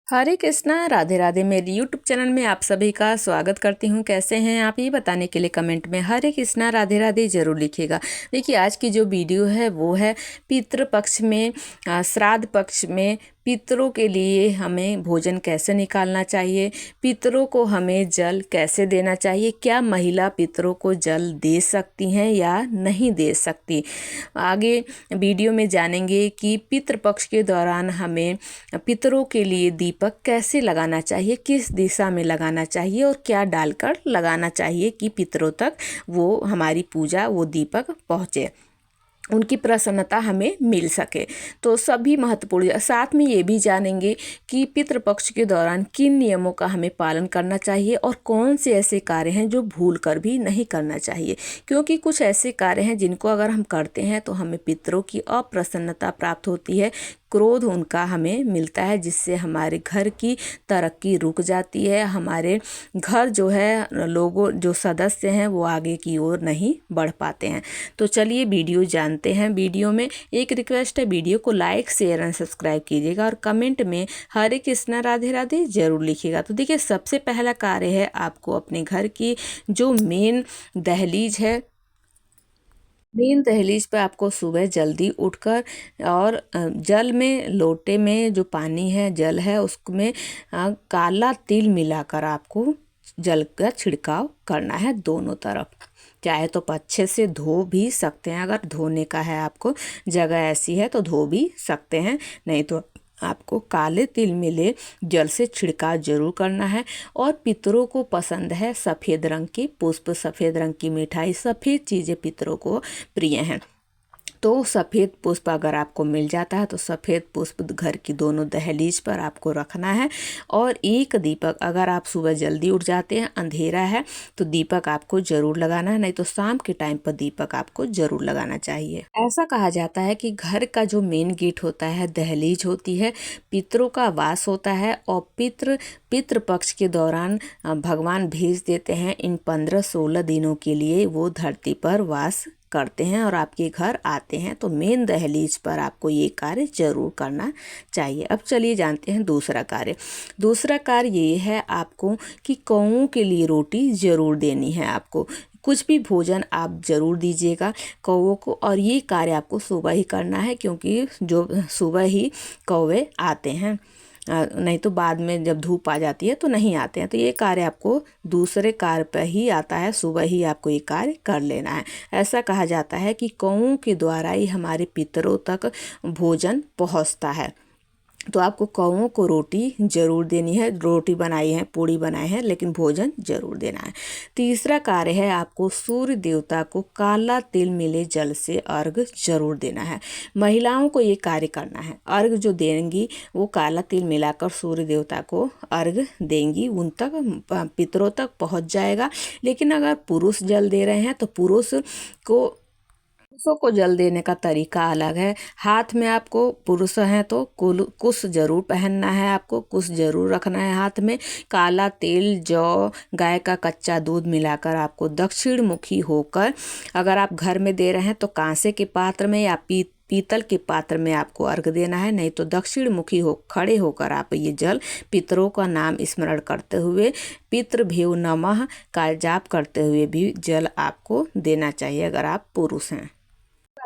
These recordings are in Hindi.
हरे कृष्णा, राधे राधे। मेरे यूट्यूब चैनल में आप सभी का स्वागत करती हूँ। कैसे हैं आप, ये बताने के लिए कमेंट में हरे कृष्णा राधे राधे जरूर लिखिएगा। देखिए, आज की जो वीडियो है वो है पितृपक्ष में, श्राद्ध पक्ष में पितरों के लिए हमें भोजन कैसे निकालना चाहिए, पितरों को हमें जल कैसे देना चाहिए, क्या महिला पितरों को जल दे सकती हैं या नहीं दे सकती। आगे वीडियो में जानेंगे कि पितृपक्ष के दौरान हमें पितरों के लिए दीपक कैसे लगाना चाहिए, किस दिशा में लगाना चाहिए और क्या डालकर लगाना चाहिए कि पितरों तक वो हमारी पूजा, वो दीपक पहुँचे, उनकी प्रसन्नता हमें मिल सके। तो सभी महत्वपूर्ण, साथ में ये भी जानेंगे कि पितृपक्ष के दौरान किन नियमों का हमें पालन करना चाहिए और कौन से ऐसे कार्य हैं जो भूल कर भी नहीं करना चाहिए, क्योंकि कुछ ऐसे कार्य हैं जिनको अगर हम करते हैं तो हमें पितरों की अप्रसन्नता प्राप्त होती है, क्रोध उनका हमें मिलता है, जिससे हमारे घर की तरक्की रुक जाती है, हमारे घर जो है लोगों जो सदस्य हैं वो आगे की ओर नहीं बढ़ पाते हैं। तो चलिए वीडियो जानते हैं। वीडियो में एक रिक्वेस्ट है, वीडियो को लाइक शेयर एंड सब्सक्राइब कीजिएगा और कमेंट में हरे कृष्णा राधे राधे जरूर लिखिएगा। तो देखिए, सबसे पहला कार्य है आपको अपने घर की जो मेन दहलीज है, मेन दहलीज पर आपको सुबह जल्दी उठकर और जल में, लोटे में जो पानी है, जल है, उसमें काला तिल मिलाकर आपको जल का छिड़काव करना है दोनों तरफ। चाहे तो अच्छे से धो भी सकते हैं, अगर धोने का है आपको जगह ऐसी है तो धो भी सकते हैं, नहीं तो आपको काले तिल मिले जल से छिड़काव जरूर करना है। और पितरों को पसंद है सफ़ेद रंग की पुष्प, सफ़ेद रंग की मिठाई, सफ़ेद चीज़ें पितरों को प्रिय हैं। तो सफ़ेद पुष्प अगर आपको मिल जाता है तो सफ़ेद पुष्प घर की दोनों दहलीज पर आपको रखना है। और एक दीपक, अगर आप सुबह जल्दी उठ जाते हैं, अंधेरा है, तो दीपक आपको ज़रूर लगाना है, नहीं तो शाम के टाइम पर दीपक आपको ज़रूर लगाना चाहिए। ऐसा कहा जाता है कि घर का जो मेन गेट होता है, दहलीज होती है, पितरों का वास होता है। और पितृपक्ष के दौरान भगवान भेज देते हैं इन 15-16 दिनों के लिए, वो धरती पर वास करते हैं और आपके घर आते हैं। तो मेन दहलीज पर आपको ये कार्य जरूर करना चाहिए। अब चलिए जानते हैं दूसरा कार्य। दूसरा कार्य ये है आपको कि कौओं के लिए रोटी जरूर देनी है। आपको कुछ भी भोजन आप जरूर दीजिएगा कौओं को, और ये कार्य आपको सुबह ही करना है, क्योंकि जो सुबह ही कौवे आते हैं, नहीं तो बाद में जब धूप आ जाती है तो नहीं आते हैं। तो ये कार्य आपको दूसरे कार्य पर ही आता है, सुबह ही आपको ये कार्य कर लेना है। ऐसा कहा जाता है कि कौओं के द्वारा ही हमारे पितरों तक भोजन पहुंचता है। तो आपको कौओं को रोटी जरूर देनी है, रोटी बनाई है, पूड़ी बनाए हैं, लेकिन भोजन जरूर देना है। तीसरा कार्य है आपको सूर्य देवता को काला तिल मिले जल से अर्घ जरूर देना है। महिलाओं को ये कार्य करना है। अर्घ जो देंगी वो काला तिल मिलाकर सूर्य देवता को अर्घ देंगी, उन तक पितरों तक पहुंच जाएगा। लेकिन अगर पुरुष जल दे रहे हैं तो पुरुषों को जल देने का तरीका अलग है। हाथ में आपको, पुरुष हैं तो कुश जरूर पहनना है, आपको कुश जरूर रखना है हाथ में। काला तेल, जौ, गाय का कच्चा दूध मिलाकर आपको दक्षिण मुखी होकर, अगर आप घर में दे रहे हैं तो कांसे के पात्र में या पीतल के पात्र में आपको अर्घ देना है, नहीं तो दक्षिण मुखी हो खड़े होकर आप ये जल पितरों का नाम स्मरण करते हुए, पितृभ्यो नमः का जाप करते हुए भी जल आपको देना चाहिए अगर आप पुरुष हैं।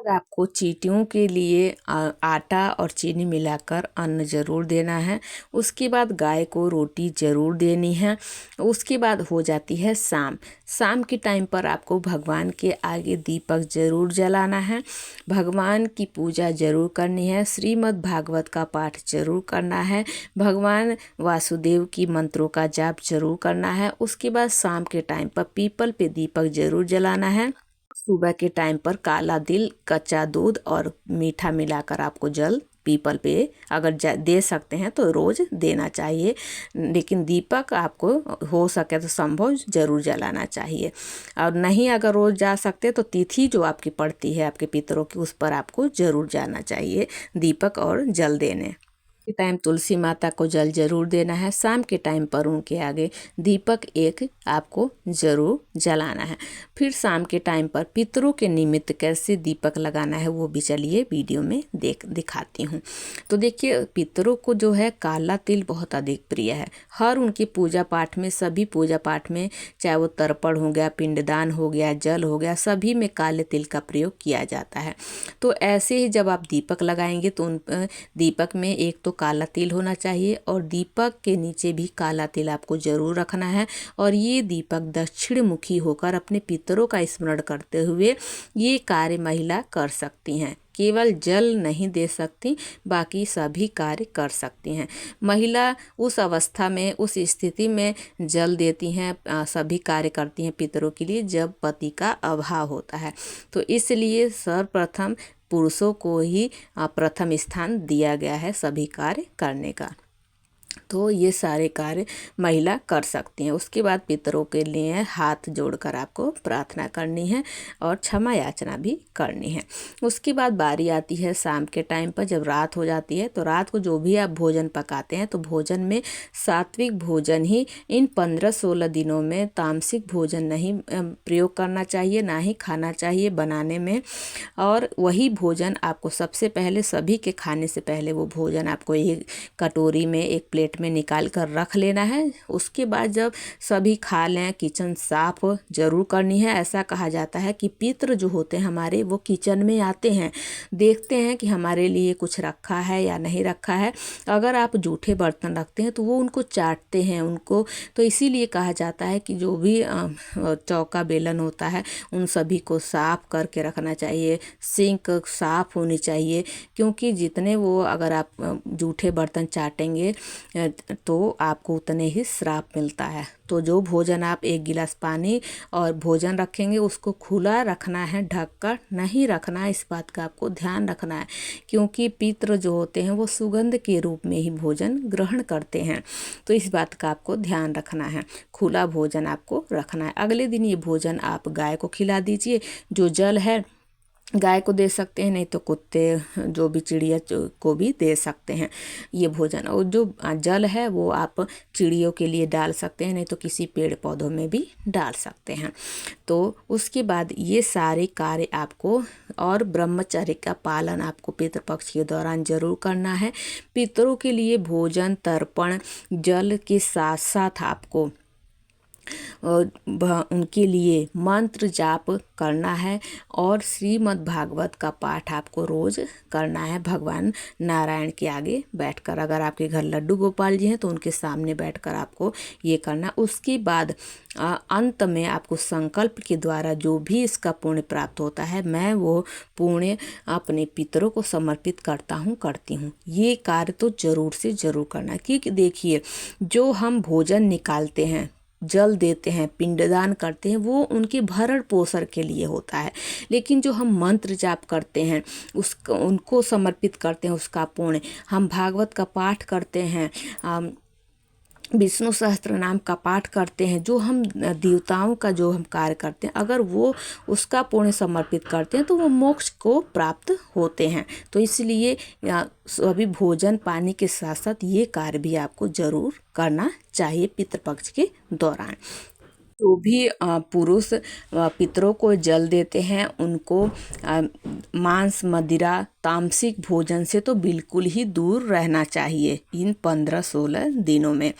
आपको चींटियों के लिए आटा और चीनी मिलाकर अन्न जरूर देना है। उसके बाद गाय को रोटी जरूर देनी है। उसके बाद हो जाती है शाम। शाम के टाइम पर आपको भगवान के आगे दीपक जरूर जलाना है, भगवान की पूजा जरूर करनी है, श्रीमद् भागवत का पाठ जरूर करना है, भगवान वासुदेव की मंत्रों का जाप जरूर करना है। उसके बाद शाम के टाइम पर पीपल पे दीपक जरूर जलाना है। सुबह के टाइम पर काला तिल, कच्चा दूध और मीठा मिलाकर आपको जल पीपल पे अगर दे सकते हैं तो रोज़ देना चाहिए। लेकिन दीपक आपको हो सके तो संभव जरूर जलाना चाहिए। और नहीं अगर रोज़ जा सकते तो तिथि जो आपकी पड़ती है आपके पितरों की, उस पर आपको जरूर जाना चाहिए दीपक और जल देने। के टाइम तुलसी माता को जल जरूर देना है, शाम के टाइम पर उनके आगे दीपक एक आपको जरूर जलाना है। फिर शाम के टाइम पर पितरों के निमित्त कैसे दीपक लगाना है वो भी चलिए वीडियो में दिखाती हूँ। तो देखिए, पितरों को जो है काला तिल बहुत अधिक प्रिय है। हर उनकी पूजा पाठ में, सभी पूजा पाठ में, चाहे वो तर्पण हो गया, पिंडदान हो गया, जल हो गया, सभी में काले तिल का प्रयोग किया जाता है। तो ऐसे ही जब आप दीपक लगाएंगे तो उन दीपक में एक तो काला तिल होना चाहिए और दीपक के नीचे भी काला तिल आपको जरूर रखना है। और ये दीपक दक्षिण मुखी होकर अपने पितरों का स्मरण करते हुए ये कार्य महिला कर सकती हैं। केवल जल नहीं दे सकती, बाकी सभी कार्य कर सकती हैं। महिला उस अवस्था में, उस स्थिति में जल देती हैं, सभी कार्य करती हैं पितरों के लिए जब पति का अभाव होता है। तो इसलिए सर्वप्रथम पुरुषों को ही प्रथम स्थान दिया गया है सभी कार्य करने का। तो ये सारे कार्य महिला कर सकती हैं। उसके बाद पितरों के लिए हाथ जोड़कर आपको प्रार्थना करनी है और क्षमा याचना भी करनी है। उसके बाद बारी आती है शाम के टाइम पर, जब रात हो जाती है तो रात को जो भी आप भोजन पकाते हैं तो भोजन में सात्विक भोजन ही, इन 15-16 दिनों में तामसिक भोजन नहीं प्रयोग करना चाहिए, ना ही खाना चाहिए बनाने में। और वही भोजन आपको सबसे पहले, सभी के खाने से पहले वो भोजन आपको एक कटोरी में, एक प्लेट में निकाल कर रख लेना है। उसके बाद जब सभी खा लें, किचन साफ जरूर करनी है। ऐसा कहा जाता है कि पितृ जो होते हैं हमारे, वो किचन में आते हैं, देखते हैं कि हमारे लिए कुछ रखा है या नहीं रखा है। अगर आप जूठे बर्तन रखते हैं तो वो उनको चाटते हैं उनको। तो इसीलिए कहा जाता है कि जो भी चौका बेलन होता है उन सभी को साफ करके रखना चाहिए, सिंक साफ होनी चाहिए। क्योंकि जितने वो, अगर आप जूठे बर्तन चाटेंगे तो आपको उतने ही श्राप मिलता है। तो जो भोजन आप, एक गिलास पानी और भोजन रखेंगे उसको खुला रखना है, ढककर नहीं रखना है। इस बात का आपको ध्यान रखना है, क्योंकि पितृ जो होते हैं वो सुगंध के रूप में ही भोजन ग्रहण करते हैं। तो इस बात का आपको ध्यान रखना है, खुला भोजन आपको रखना है। अगले दिन ये भोजन आप गाय को खिला दीजिए। जो जल है गाय को दे सकते हैं, नहीं तो कुत्ते, जो भी चिड़िया को भी दे सकते हैं ये भोजन। और जो जल है वो आप चिड़ियों के लिए डाल सकते हैं, नहीं तो किसी पेड़ पौधों में भी डाल सकते हैं। तो उसके बाद ये सारे कार्य आपको, और ब्रह्मचर्य का पालन आपको पितृपक्ष के दौरान जरूर करना है। पितरों के लिए भोजन, तर्पण, जल के साथ साथ आपको उनके लिए मंत्र जाप करना है और श्रीमद् भागवत का पाठ आपको रोज करना है भगवान नारायण के आगे बैठकर। अगर आपके घर लड्डू गोपाल जी हैं तो उनके सामने बैठकर आपको ये करना। उसके बाद अंत में आपको संकल्प के द्वारा जो भी इसका पुण्य प्राप्त होता है, मैं वो पुण्य अपने पितरों को समर्पित करता हूँ, करती हूँ। ये कार्य तो जरूर से जरूर करना। क्योंकि देखिए, जो हम भोजन निकालते हैं, जल देते हैं, पिंडदान करते हैं, वो उनके भरण पोषण के लिए होता है। लेकिन जो हम मंत्र जाप करते हैं, उसको उनको समर्पित करते हैं, उसका पुण्य, हम भागवत का पाठ करते हैं, विष्णु सहस्त्र नाम का पाठ करते हैं, जो हम देवताओं का जो हम कार्य करते हैं, अगर वो उसका पुण्य समर्पित करते हैं तो वो मोक्ष को प्राप्त होते हैं। तो इसलिए अभी भोजन पानी के साथ साथ ये कार्य भी आपको जरूर करना चाहिए पितृपक्ष के दौरान। जो भी पुरुष पितरों को जल देते हैं उनको मांस, मदिरा, तामसिक भोजन से तो बिल्कुल ही दूर रहना चाहिए इन 15-16 दिनों में।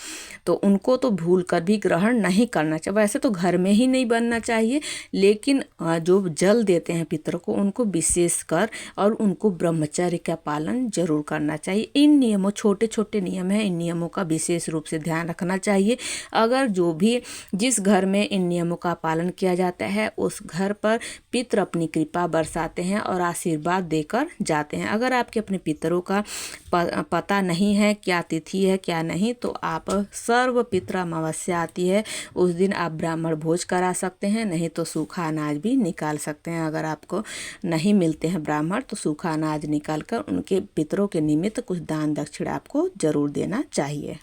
तो उनको तो भूल कर भी ग्रहण नहीं करना चाहिए। वैसे तो घर में ही नहीं बनना चाहिए, लेकिन जो जल देते हैं पितरों को, उनको विशेष कर और उनको ब्रह्मचर्य का पालन जरूर करना चाहिए। इन नियमों, छोटे छोटे नियम हैं, इन नियमों का विशेष रूप से ध्यान रखना चाहिए। अगर जो भी, जिस घर में इन नियमों का पालन किया जाता है, उस घर पर पितृ अपनी कृपा बरसाते हैं और आशीर्वाद देकर जाते हैं। अगर आपके अपने पितरों का पता नहीं है क्या तिथि है क्या नहीं, तो आप सर्व पितृ अमावस्या आती है उस दिन आप ब्राह्मण भोज करा सकते हैं, नहीं तो सूखा अनाज भी निकाल सकते हैं। अगर आपको नहीं मिलते हैं ब्राह्मण तो सूखा अनाज निकाल कर उनके पितरों के निमित्त कुछ दान दक्षिणा आपको जरूर देना चाहिए।